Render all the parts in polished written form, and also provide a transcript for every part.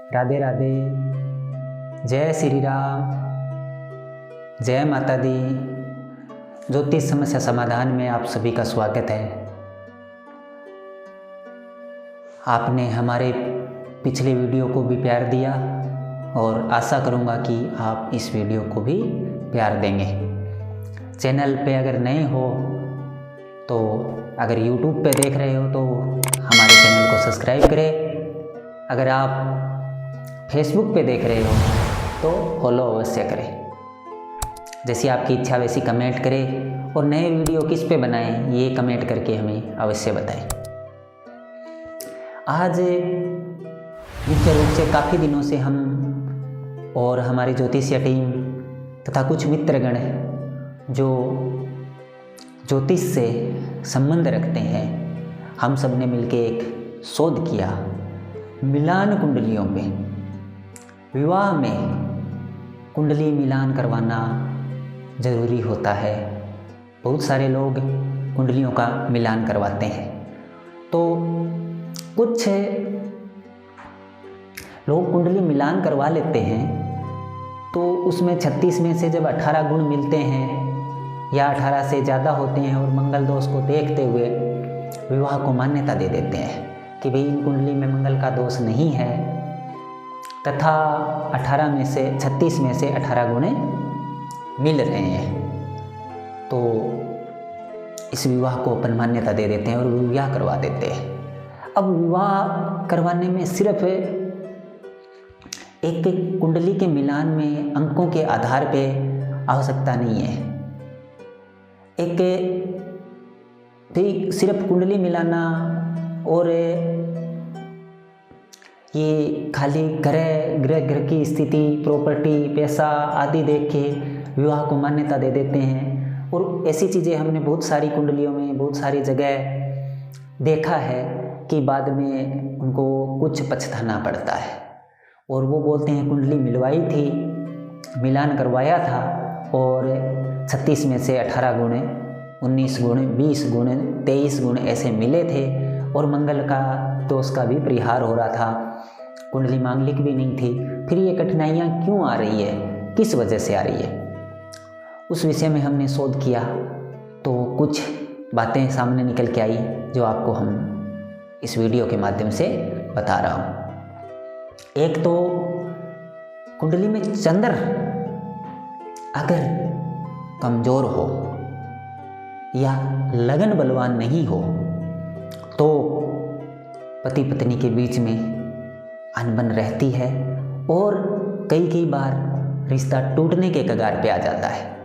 राधे राधे। जय श्री राम, जय माता दी। ज्योतिष समस्या समाधान में आप सभी का स्वागत है। आपने हमारे पिछले वीडियो को भी प्यार दिया और आशा करूँगा कि आप इस वीडियो को भी प्यार देंगे। चैनल पे अगर नए हो तो अगर YouTube पे देख रहे हो तो हमारे चैनल को सब्सक्राइब करें। अगर आप फेसबुक पे देख रहे हो तो फॉलो अवश्य करें। जैसी आपकी इच्छा वैसी कमेंट करें और नए वीडियो किस पे बनाएं ये कमेंट करके हमें अवश्य बताएं। आज मुख्य रूप से काफ़ी दिनों से हम और हमारी ज्योतिषीय टीम तथा कुछ मित्रगण जो ज्योतिष से संबंध रखते हैं, हम सब ने मिलकर एक शोध किया। मिलान कुंडलियों में, विवाह में कुंडली मिलान करवाना ज़रूरी होता है। बहुत सारे लोग कुंडलियों का मिलान करवाते हैं, तो कुछ लोग कुंडली मिलान करवा लेते हैं तो उसमें 36 में से जब 18 गुण मिलते हैं या 18 से ज़्यादा होते हैं और मंगल दोष को देखते हुए विवाह को मान्यता दे देते हैं कि भाई इन कुंडली में मंगल का दोष नहीं है तथा 18 में से 36 में से 18 गुण मिल रहे हैं, तो इस विवाह को अपन मान्यता दे देते हैं और विवाह करवा देते हैं। अब विवाह करवाने में सिर्फ एक कुंडली के मिलान में अंकों के आधार पे आवश्यकता नहीं है। एक भी सिर्फ कुंडली मिलाना और ये खाली ग्रह की स्थिति, प्रॉपर्टी, पैसा आदि देख के विवाह को मान्यता दे देते हैं। और ऐसी चीज़ें हमने बहुत सारी कुंडलियों में, बहुत सारी जगह देखा है कि बाद में उनको कुछ पछताना पड़ता है और वो बोलते हैं कुंडली मिलवाई थी, मिलान करवाया था और 36 में से 18 गुण, 19 गुण, 20 गुण, 23 गुण ऐसे मिले थे और मंगल का दोष का भी परिहार हो रहा था, कुंडली मांगलिक भी नहीं थी। फिर ये कठिनाइयाँ क्यों आ रही है, किस वजह से आ रही है, उस विषय में हमने शोध किया तो कुछ बातें सामने निकल के आई जो आपको हम इस वीडियो के माध्यम से बता रहा हूँ। एक तो कुंडली में चंद्र अगर कमज़ोर हो या लगन बलवान नहीं हो तो पति पत्नी के बीच में अनबन रहती है और कई बार रिश्ता टूटने के कगार पे आ जाता है।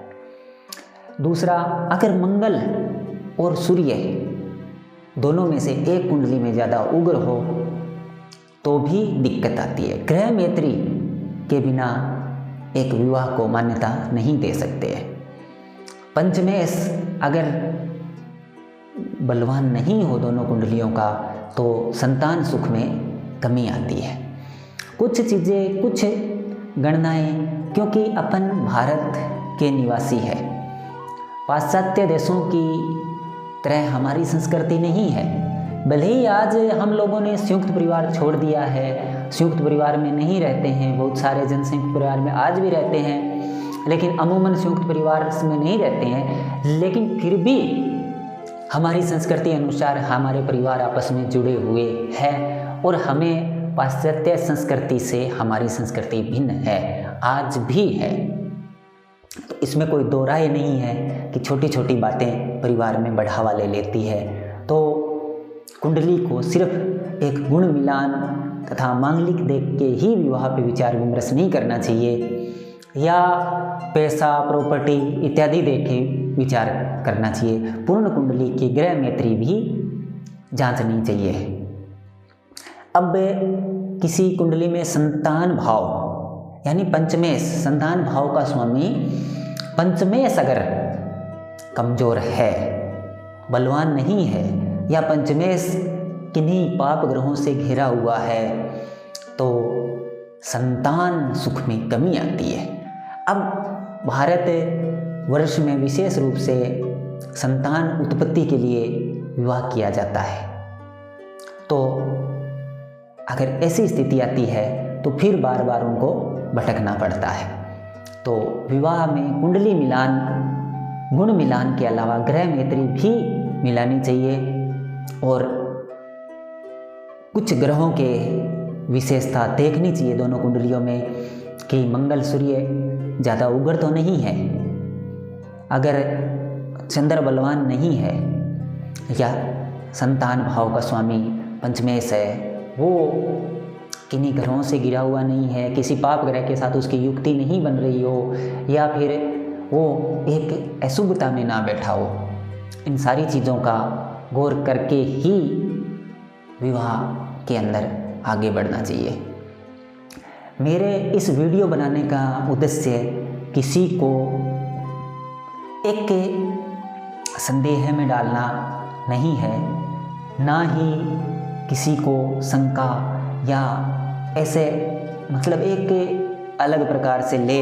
दूसरा, अगर मंगल और सूर्य दोनों में से एक कुंडली में ज़्यादा उग्र हो तो भी दिक्कत आती है। ग्रह मैत्री के बिना एक विवाह को मान्यता नहीं दे सकते हैं। पंचमेश अगर बलवान नहीं हो दोनों कुंडलियों का तो संतान सुख में कमी आती है। कुछ चीज़ें, कुछ गणनाएं, क्योंकि अपन भारत के निवासी है, पाश्चात्य देशों की तरह हमारी संस्कृति नहीं है। भले ही आज हम लोगों ने संयुक्त परिवार छोड़ दिया है, संयुक्त परिवार में नहीं रहते हैं, बहुत सारे जन संयुक्त परिवार में आज भी रहते हैं, लेकिन अमूमन संयुक्त परिवार में नहीं रहते हैं, लेकिन फिर भी हमारी संस्कृति अनुसार हमारे परिवार आपस में जुड़े हुए हैं और हमें पाश्चात्य संस्कृति से हमारी संस्कृति भिन्न है, आज भी है। तो इसमें कोई दो राय नहीं है कि छोटी छोटी बातें परिवार में बढ़ावा ले लेती है। तो कुंडली को सिर्फ एक गुण मिलान तथा मांगलिक देख के ही विवाह पे विचार विमर्श नहीं करना चाहिए या पैसा, प्रॉपर्टी इत्यादि देख के विचार करना चाहिए। पूर्ण कुंडली की ग्रह मैत्री भी जांचनी चाहिए। अब किसी कुंडली में संतान भाव यानी पंचमेश, संतान भाव का स्वामी पंचमेश अगर कमज़ोर है, बलवान नहीं है या पंचमेश किन्हीं पाप ग्रहों से घिरा हुआ है तो संतान सुख में कमी आती है। अब भारत वर्ष में विशेष रूप से संतान उत्पत्ति के लिए विवाह किया जाता है। तो अगर ऐसी स्थिति आती है तो फिर बार बार उनको भटकना पड़ता है। तो विवाह में कुंडली मिलान, गुण मिलान के अलावा ग्रह मैत्री भी मिलानी चाहिए और कुछ ग्रहों के विशेषता देखनी चाहिए दोनों कुंडलियों में कि मंगल सूर्य ज़्यादा उग्र तो नहीं है, अगर चंद्र बलवान नहीं है या संतान भाव का स्वामी पंचमेश है, वो किन्हीं ग्रहों से गिरा हुआ नहीं है, किसी पाप ग्रह के साथ उसकी युक्ति नहीं बन रही हो, या फिर वो एक अशुभता में ना बैठा हो, इन सारी चीज़ों का गौर करके ही विवाह के अंदर आगे बढ़ना चाहिए। मेरे इस वीडियो बनाने का उद्देश्य किसी को एक संदेह में डालना नहीं है, ना ही किसी को शंका या ऐसे मतलब एक अलग प्रकार से ले,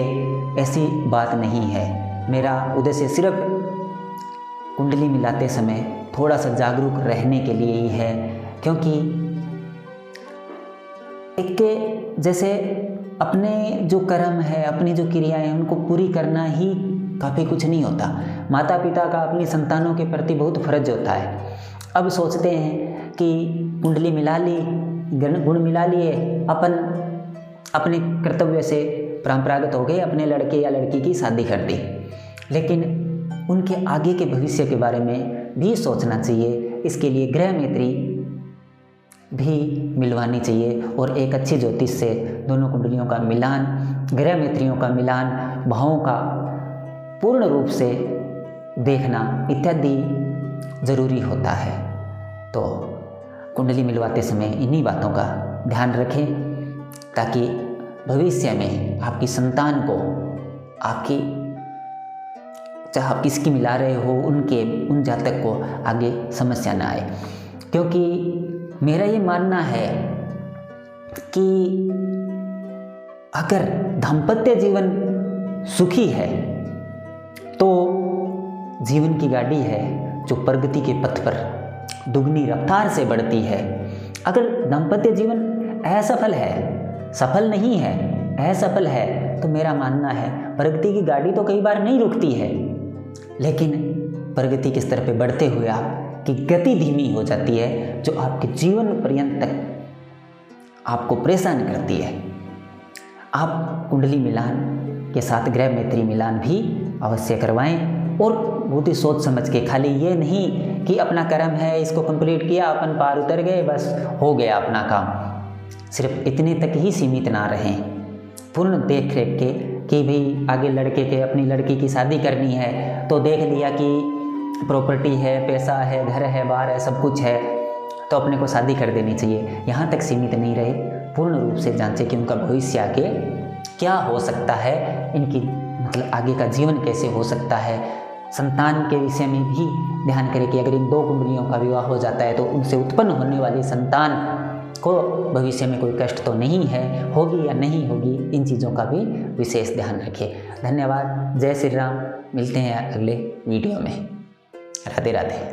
ऐसी बात नहीं है। मेरा उद्देश्य सिर्फ कुंडली मिलाते समय थोड़ा सा जागरूक रहने के लिए ही है, क्योंकि एक जैसे अपने जो कर्म है, अपनी जो क्रियाएं हैं, उनको पूरी करना ही काफ़ी कुछ नहीं होता। माता पिता का अपनी संतानों के प्रति बहुत फर्ज होता है। अब सोचते हैं कि कुंडली मिला ली, गुण मिला लिए, अपन अपने कर्तव्य से परंपरागत हो गए, अपने लड़के या लड़की की शादी कर दी, लेकिन उनके आगे के भविष्य के बारे में भी सोचना चाहिए। इसके लिए ग्रह मैत्री भी मिलवानी चाहिए और एक अच्छी ज्योतिष से दोनों कुंडलियों का मिलान, ग्रह मैत्रियों का मिलान, भावों का पूर्ण रूप से देखना इत्यादि ज़रूरी होता है। तो कुंडली मिलवाते समय इन्हीं बातों का ध्यान रखें, ताकि भविष्य में आपकी संतान को, आपकी चाहे आप किसकी मिला रहे हो, उन जातक को आगे समस्या ना आए। क्योंकि मेरा ये मानना है कि अगर दाम्पत्य जीवन सुखी है तो जीवन की गाड़ी है जो प्रगति के पथ पर दुगनी रफ्तार से बढ़ती है। अगर दाम्पत्य जीवन असफल है, सफल नहीं है, असफल है, तो मेरा मानना है प्रगति की गाड़ी तो कई बार नहीं रुकती है, लेकिन प्रगति के स्तर पे बढ़ते हुए आपकी गति धीमी हो जाती है, जो आपके जीवन पर्यंत तक आपको परेशान करती है। आप कुंडली मिलान के साथ ग्रह मैत्री मिलान भी अवश्य करवाएं और बहुत ही सोच समझ के, खाली ये नहीं कि अपना कर्म है इसको कंप्लीट किया, अपन पार उतर गए, बस हो गया अपना काम, सिर्फ इतने तक ही सीमित ना रहें। पूर्ण देख रेख के कि भाई आगे लड़के के अपनी लड़की की शादी करनी है तो देख लिया कि प्रॉपर्टी है, पैसा है, घर है, बार है, सब कुछ है, तो अपने को शादी कर देनी चाहिए। यहाँ तक सीमित नहीं रहे, पूर्ण रूप से जांचें कि उनका भविष्य आगे क्या हो सकता है, इनकी मतलब आगे का जीवन कैसे हो सकता है। संतान के विषय में भी ध्यान करें कि अगर इन दो कुंडलियों का विवाह हो जाता है तो उनसे उत्पन्न होने वाली संतान को भविष्य में कोई कष्ट तो नहीं है, होगी या नहीं होगी, इन चीज़ों का भी विशेष ध्यान रखें। धन्यवाद। जय श्री राम। मिलते हैं अगले वीडियो में। राधे राधे।